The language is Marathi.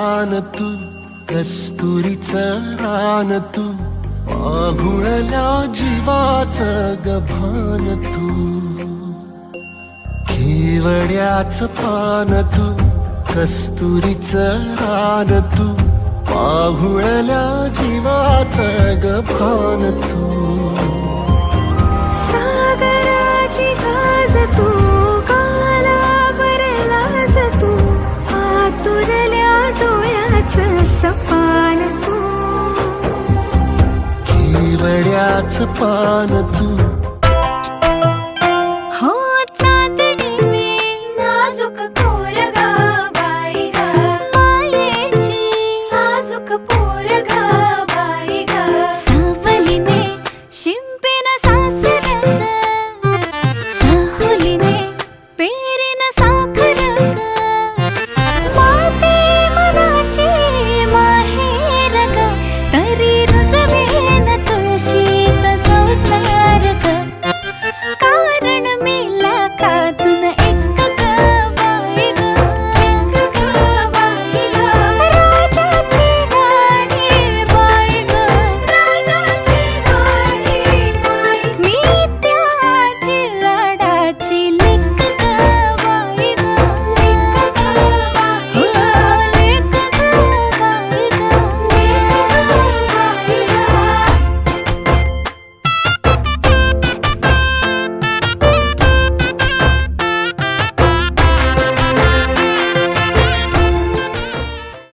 पान तू, कस्तुरीचं रान तू, पाघुळल्या जीवाचं गभान तू. केवड्याचं पान तू, कस्तुरीचं रान तू, पाहुळल्या जीवाचं गभान तू. सागराची गाज तू, गालावर लाज तू, आतुरल्या डोळ्याचं सपान तू. केवड्याचं पान तू. हो चांदणी मी नाजूक कोर गा बाई गा, मायेची साजूक